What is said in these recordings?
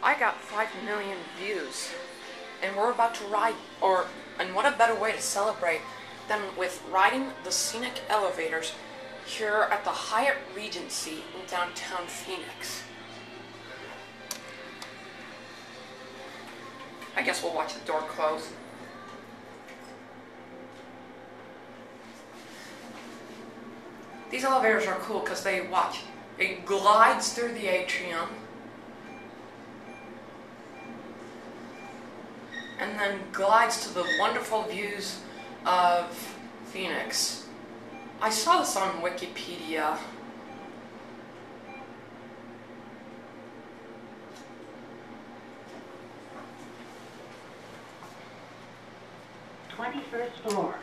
I got 5 million views, and we're about to ride, and what a better way to celebrate than with riding the scenic elevators here at the Hyatt Regency in downtown Phoenix. I guess we'll watch the door close. These elevators are cool because it glides through the atrium and then glides to the wonderful views of Phoenix. I saw this on Wikipedia. '21st floor.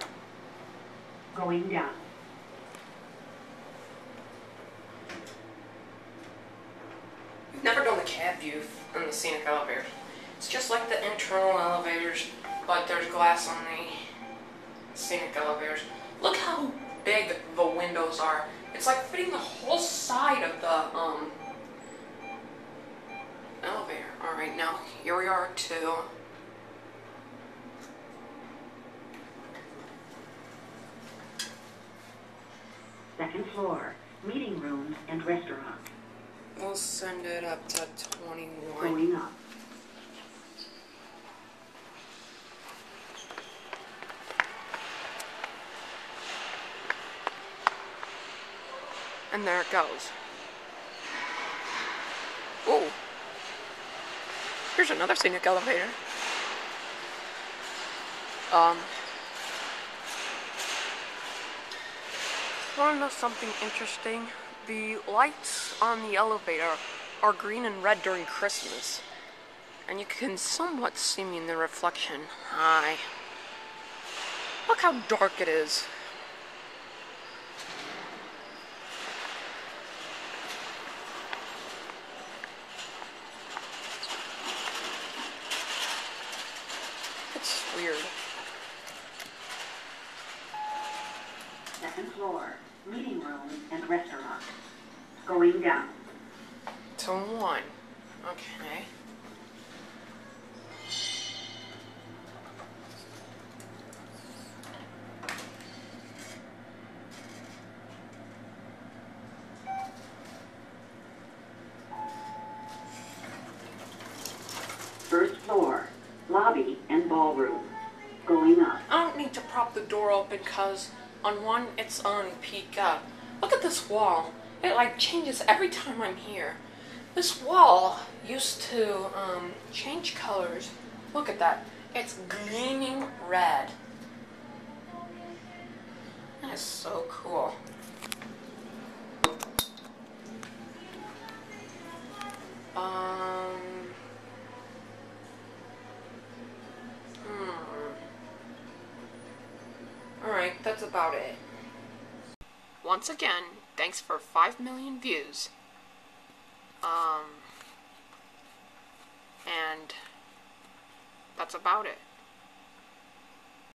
Going down. We've never done the cab view on the scenic elevators. It's just like the internal elevators, but there's glass on the scenic elevators. Look how big the windows are. It's like fitting the whole side of the elevator. Alright, now here we are to second floor. Meeting rooms and restaurant. We'll send it up to 21. Going up. And there it goes. Ooh. Here's another scenic elevator. Want to know something interesting? The lights on the elevator are green and red during Christmas. And you can somewhat see me in the reflection. Hi. Look how dark it is. It's weird. Second floor. Meeting rooms and restaurant. Going down. To 1. Okay. First floor. Lobby and ballroom. Going up. I don't need to prop the door open because on one it's on peek up. Look at this wall. It like changes every time I'm here. This wall used to change colors. Look at that. It's gleaming red. That is so cool. Alright, that's about it. Once again, thanks for 5 million views. And that's about it.